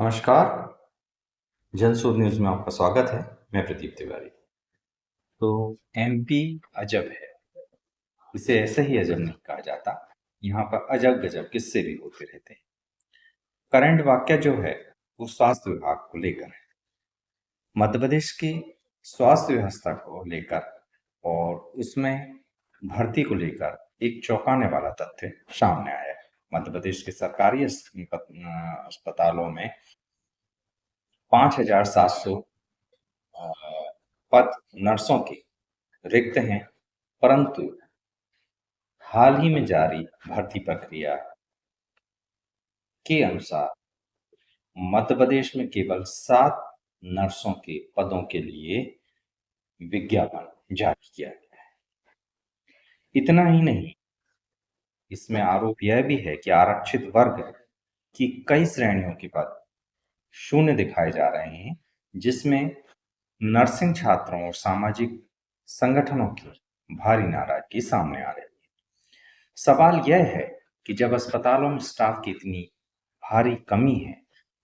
नमस्कार। जनशोध न्यूज में आपका स्वागत है। मैं प्रदीप तिवारी। तो एमपी अजब है, इसे ऐसे ही अजब नहीं कहा जाता। यहाँ पर अजब गजब किस्से भी होते रहते हैं। करंट वाक्य जो है वो स्वास्थ्य विभाग को लेकर है। मध्य प्रदेश की स्वास्थ्य व्यवस्था को लेकर और उसमें भर्ती को लेकर एक चौंकाने वाला तथ्य सामने आया है। मध्य प्रदेश के सरकारी अस्पतालों में 5,700 पद नर्सों के रिक्त हैं, परंतु हाल ही में जारी भर्ती प्रक्रिया के अनुसार मध्य प्रदेश में केवल 7 नर्सों के पदों के लिए विज्ञापन जारी किया गया है। इतना ही नहीं, इसमें आरोप यह भी है कि आरक्षित वर्ग की कई श्रेणियों के पद शून्य दिखाए जा रहे हैं, जिसमें नर्सिंग छात्रों और सामाजिक संगठनों की भारी नाराजगी सामने आ रही है। सवाल यह है कि जब अस्पतालों में स्टाफ की इतनी भारी कमी है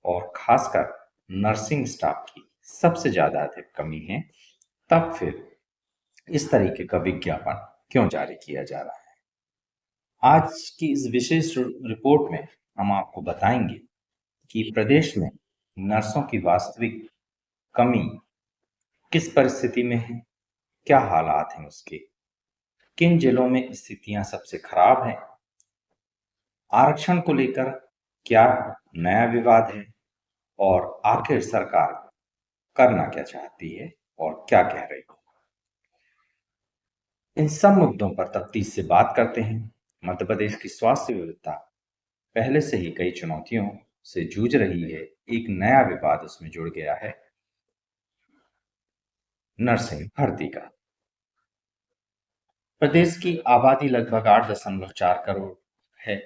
और खासकर नर्सिंग स्टाफ की सबसे ज्यादा अधिक कमी है, तब फिर इस तरीके का विज्ञापन क्यों जारी किया जा रहा है। आज की इस विशेष रिपोर्ट में हम आपको बताएंगे कि प्रदेश में नर्सों की वास्तविक कमी किस परिस्थिति में है, क्या हालात हैं उसके, किन जिलों में स्थितियां सबसे खराब हैं, आरक्षण को लेकर क्या नया विवाद है और आखिर सरकार करना क्या चाहती है और क्या कह रही है। इन सब मुद्दों पर तफ्तीश से बात करते हैं। मध्य प्रदेश की स्वास्थ्य व्यवस्था पहले से ही कई चुनौतियों से जूझ रही है। एक नया विवाद उसमें जुड़ गया है, नर्सिंग भर्ती का। प्रदेश की आबादी लगभग 8.4 करोड़ है।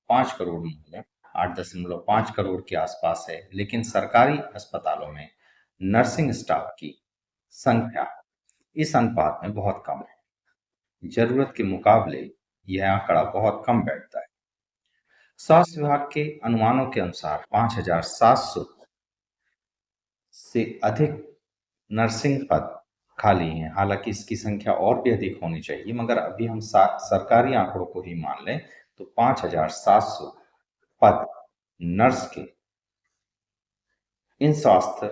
5 करोड़ मतलब 8.5 करोड़ के आसपास है, लेकिन सरकारी अस्पतालों में नर्सिंग स्टाफ की संख्या इस अनुपात में बहुत कम है। जरूरत के मुकाबले यह आंकड़ा बहुत कम बैठता है। स्वास्थ्य विभाग के अनुमानों के अनुसार 5,700 से अधिक नर्सिंग पद खाली हैं। हालांकि इसकी संख्या और भी अधिक होनी चाहिए, मगर अभी हम सरकारी आंकड़ों को ही मान लें तो 5,700 पद नर्स के इन स्वास्थ्य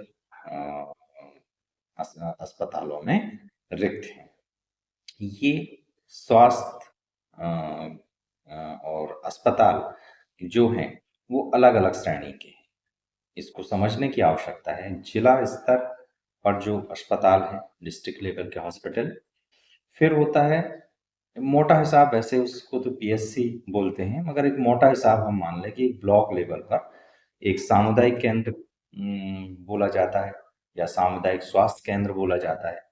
अस्पतालों में रिक्त हैं। ये स्वास्थ्य और अस्पताल जो हैं वो अलग अलग श्रेणी के हैं। इसको समझने की आवश्यकता है। जिला स्तर पर जो अस्पताल है, डिस्ट्रिक्ट लेवल के हॉस्पिटल, फिर होता है मोटा हिसाब, वैसे उसको तो पीएससी बोलते हैं, मगर एक मोटा हिसाब हम मान लें कि ब्लॉक लेवल पर एक सामुदायिक केंद्र बोला जाता है या सामुदायिक स्वास्थ्य केंद्र बोला जाता है।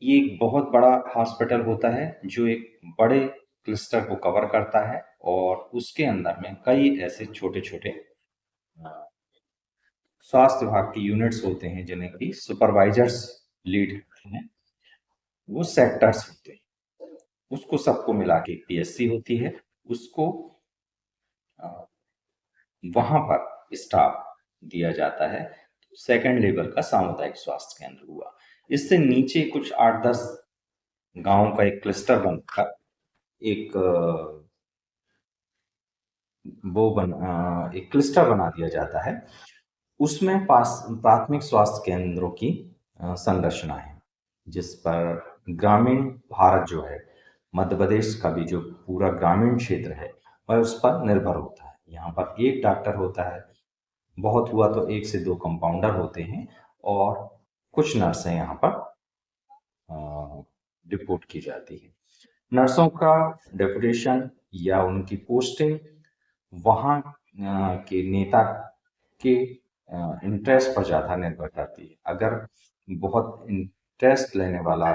ये एक बहुत बड़ा हॉस्पिटल होता है जो एक बड़े क्लस्टर को कवर करता है और उसके अंदर में कई ऐसे छोटे छोटे स्वास्थ्य विभाग की यूनिट्स होते हैं जिन्हें कि सुपरवाइजर्स लीड करते हैं। वो सेक्टर्स होते हैं, उसको सबको मिला के पीएससी होती है। उसको वहां पर स्टाफ दिया जाता है। सेकंड लेवल का सामुदायिक स्वास्थ्य केंद्र हुआ। इससे नीचे कुछ 8-10 गांवों का एक क्लस्टर बनकर एक एक क्लस्टर बना दिया जाता है। उसमें प्राथमिक स्वास्थ्य केंद्रों की संरचना है, जिस पर ग्रामीण भारत जो है, मध्य प्रदेश का भी जो पूरा ग्रामीण क्षेत्र है वह उस पर निर्भर होता है। यहाँ पर एक डॉक्टर होता है, बहुत हुआ तो 1 से 2 कंपाउंडर होते हैं और कुछ नर्सें यहाँ पर रिपोर्ट की जाती है। नर्सों का डेपुटेशन या उनकी पोस्टिंग वहाँ के नेता के इंटरेस्ट पर ज़्यादा निर्भर करती है। अगर बहुत इंटरेस्ट लेने वाला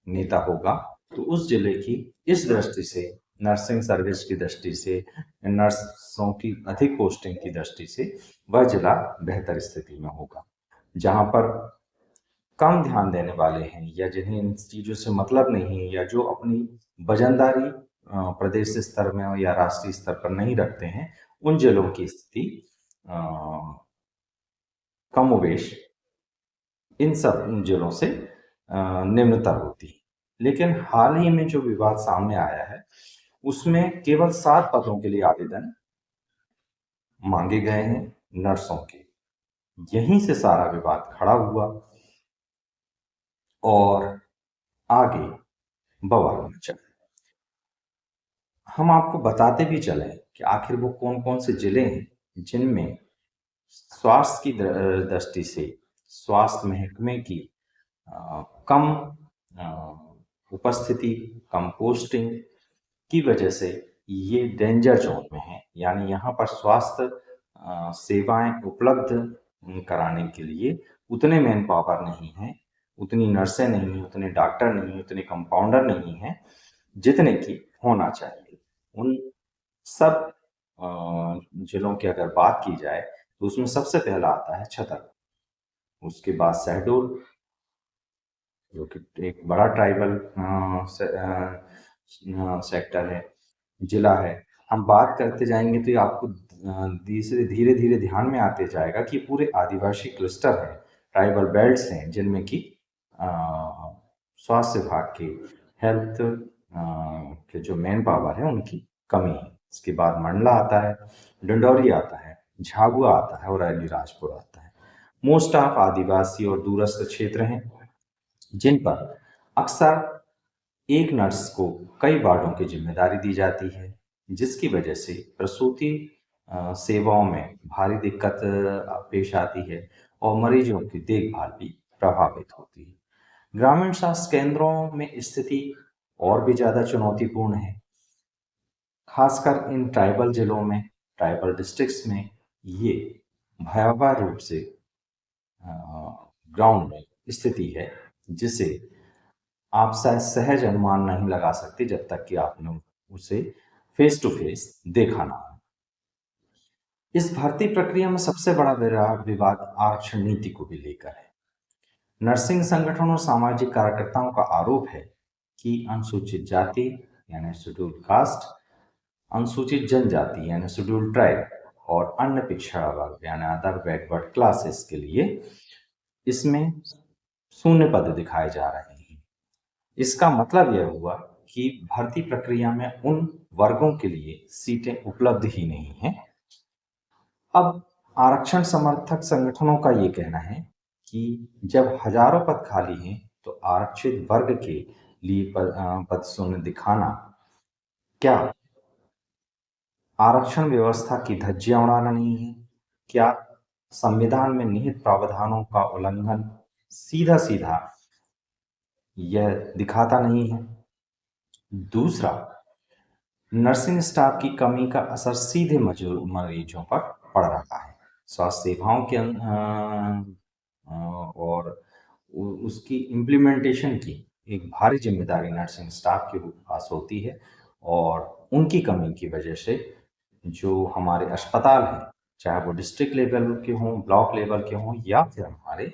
नेता होगा तो उस जिले की इस दृष्टि से, नर्सिंग सर्विस की दृष्टि से, नर्सों की अधिक पोस्टिंग की दृष्टि से वह जिला बेहतर स्थिति में होगा। जहाँ पर कम ध्यान देने वाले हैं या जिन्हें इन चीज़ों से मतलब नहीं है या जो अपनी वजनदारी प्रदेश स्तर में या राष्ट्रीय स्तर पर नहीं रखते हैं, उन जिलों की स्थिति कमोबेश इन सब जिलों से निम्नतर होती है। लेकिन हाल ही में जो विवाद सामने आया है, उसमें केवल 7 पदों के लिए आवेदन मांगे गए हैं नर्सों के। यहीं से सारा विवाद खड़ा हुआ और आगे बवाल मचा। हम आपको बताते भी चले कि आखिर वो कौन-कौन से जिले हैं जिनमें स्वास्थ्य की दृष्टि से स्वास्थ्य महकमे की कम उपस्थिति, कम पोस्टिंग की वजह से ये डेंजर जोन में है। यानी यहाँ पर स्वास्थ्य सेवाएं उपलब्ध कराने के लिए उतने मैन पावर नहीं है, उतनी नर्सें नहीं हैं, उतने डॉक्टर नहीं हैं, उतने कंपाउंडर नहीं हैं, जितने की होना चाहिए। उन सब जिलों की अगर बात की जाए तो उसमें सबसे पहला आता है छतरपुर, उसके बाद शहडोल, जो कि एक बड़ा ट्राइबल सेक्टर है, जिला है। हम बात करते जाएंगे तो ये आपको धीरे धीरे ध्यान में आते जाएगा कि पूरे आदिवासी क्लस्टर हैं, ट्राइबल बेल्ट्स हैं, जिनमें कि स्वास्थ्य विभाग की हेल्थ के जो मेन पावर है उनकी कमी है। इसके बाद मंडला आता है, डिंडौरी आता है, झाबुआ आता है और अलीराजपुर आता है। मोस्ट ऑफ आदिवासी और दूरस्थ क्षेत्र हैं जिन पर अक्सर एक नर्स को कई वार्डों की जिम्मेदारी दी जाती है, जिसकी वजह से प्रसूति सेवाओं में भारी दिक्कत पेश आती है और मरीजों की देखभाल भी प्रभावित होती है। ग्रामीण स्वास्थ्य केंद्रों में स्थिति और भी ज़्यादा चुनौतीपूर्ण है, खासकर इन ट्राइबल जिलों में, ट्राइबल डिस्ट्रिक्ट्स में ये भयावह रूप से ग्राउंड में स्थिति है, जिसे आप शायद सहज अनुमान नहीं लगा सकते जब तक कि आपने उसे फेस टू फेस देखा ना हो। इस भर्ती प्रक्रिया में सबसे बड़ा विवाद आरक्षण नीति को भी लेकर है। नर्सिंग संगठनों और सामाजिक कार्यकर्ताओं का आरोप है कि अनुसूचित जाति यानी शेड्यूल कास्ट, अनुसूचित जनजाति यानी शेड्यूल ट्राइब और अन्य पिछड़ा वर्ग यानी अदर बैकवर्ड क्लासेस के लिए इसमें शून्य पद दिखाए जा रहे हैं। इसका मतलब यह हुआ कि भर्ती प्रक्रिया में उन वर्गों के लिए सीटें उपलब्ध ही नहीं हैं। अब आरक्षण समर्थक संगठनों का ये कहना है कि जब हजारों पद खाली हैं तो आरक्षित वर्ग के लिए पद शून्य दिखाना क्या आरक्षण व्यवस्था की धज्जियां उड़ाना नहीं है? क्या संविधान में निहित प्रावधानों का उल्लंघन सीधा सीधा यह दिखाता नहीं है? दूसरा, नर्सिंग स्टाफ की कमी का असर सीधे मरीजों पर पड़ रहा है। स्वास्थ्य सेवाओं के और उसकी इम्प्लीमेंटेशन की एक भारी जिम्मेदारी नर्सिंग स्टाफ के पास होती है और उनकी कमी की वजह से जो हमारे अस्पताल हैं, चाहे वो डिस्ट्रिक्ट लेवल के हों, ब्लॉक लेवल के हों या फिर हमारे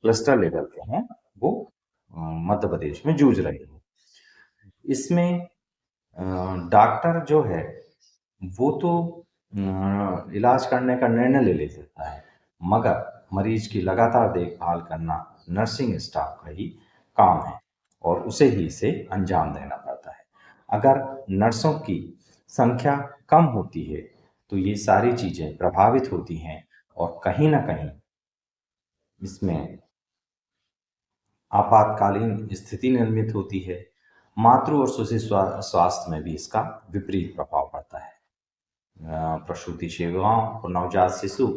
क्लस्टर लेवल के हों, वो मध्य प्रदेश में जूझ रहे हैं। इसमें डॉक्टर जो है वो तो इलाज करने का निर्णय ले लेता है, मगर मरीज की लगातार देखभाल करना नर्सिंग स्टाफ का ही काम है और उसे ही इसे अंजाम देना पड़ता है। अगर नर्सों की संख्या कम होती है तो ये सारी चीज़ें प्रभावित होती हैं और कहीं ना कहीं इसमें आपातकालीन स्थिति निर्मित होती है। मातृ और शिशु स्वास्थ्य में भी इसका विपरीत प्रभाव पड़ता है। प्रसूति सेवाओं और नवजात शिशु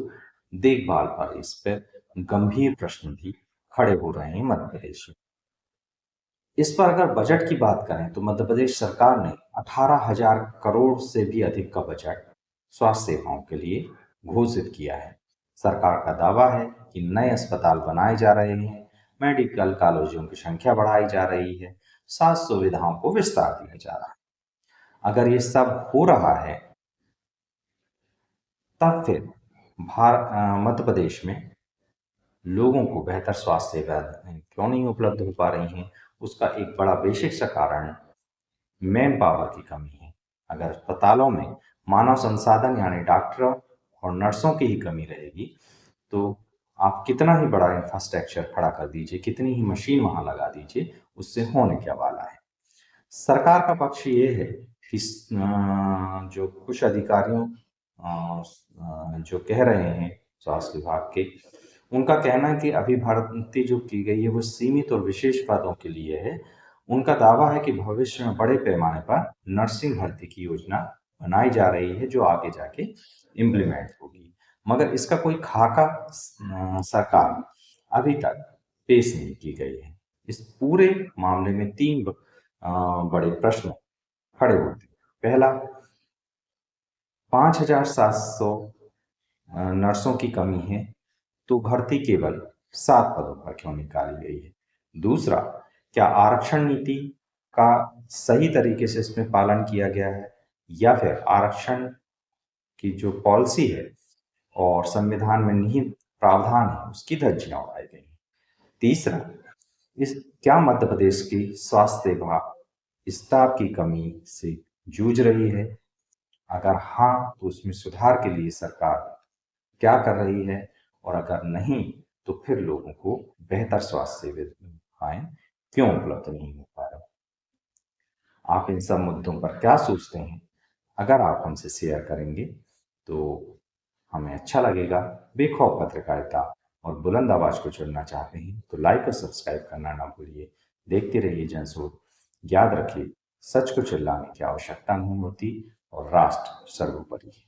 देखभाल पर इस पर गंभीर प्रश्न भी खड़े हो रहे हैं मध्य प्रदेश में। इस पर अगर बजट की बात करें तो मध्य प्रदेश सरकार ने 18,000 करोड़ से भी अधिक का बजट स्वास्थ्य सेवाओं के लिए घोषित किया है। सरकार का दावा है कि नए अस्पताल बनाए जा रहे हैं, मेडिकल कॉलेजों की संख्या बढ़ाई जा रही है, स्वास्थ्य सुविधाओं को विस्तार दिया जा रहा है। अगर ये सब हो रहा है तब फिर मध्य प्रदेश में लोगों को बेहतर स्वास्थ्य सेवाएं क्यों नहीं उपलब्ध हो पा रही हैं? उसका एक बड़ा बेसिक सा कारण मैन पावर की कमी है। अगर अस्पतालों में मानव संसाधन यानी डॉक्टरों और नर्सों की ही कमी रहेगी, तो आप कितना ही बड़ा इंफ्रास्ट्रक्चर खड़ा कर दीजिए, कितनी ही मशीन वहाँ लगा दीजिए, उससे होने क्या वाला है। सरकार का पक्ष ये है कि जो कुछ अधिकारियों जो कह रहे हैं स्वास्थ्य विभाग के, उनका कहना है कि अभी भर्ती जो की गई है वो सीमित और विशेष पदों के लिए है। उनका दावा है कि भविष्य में बड़े पैमाने पर नर्सिंग भर्ती की योजना बनाई जा रही है जो आगे जाके इम्प्लीमेंट होगी, मगर इसका कोई खाका सरकार अभी तक पेश नहीं की गई है। इस पूरे मामले में तीन बड़े प्रश्न खड़े होते हैं। पहला, 5,700 नर्सों की कमी है, तो भर्ती केवल 7 पदों पर क्यों निकाली गई है? दूसरा, क्या आरक्षण नीति का सही तरीके से इसमें पालन किया गया है, या फिर आरक्षण की जो पॉलिसी है और संविधान में निहित प्रावधान है उसकी धज्जियां उड़ाई गई? तीसरा, इस क्या मध्य प्रदेश की स्वास्थ्य विभाग स्टाफ की कमी से जूझ रही है? अगर हाँ, तो उसमें सुधार के लिए सरकार क्या कर रही है, और अगर नहीं, तो फिर लोगों को बेहतर स्वास्थ्य सेवाएं क्यों उपलब्ध नहीं हो पा रही? आप इन सब मुद्दों पर क्या सोचते हैं? अगर आप हमसे शेयर करेंगे तो हमें अच्छा लगेगा। बेखौफ पत्रकारिता और बुलंद आवाज को चुनना चाहते हैं तो लाइक और सब्सक्राइब करना ना भूलिए। देखते रहिए जनसुर। याद रखिए, सच को चिल्लाने की आवश्यकता नहीं होती और राष्ट्र सर्वोपरि है।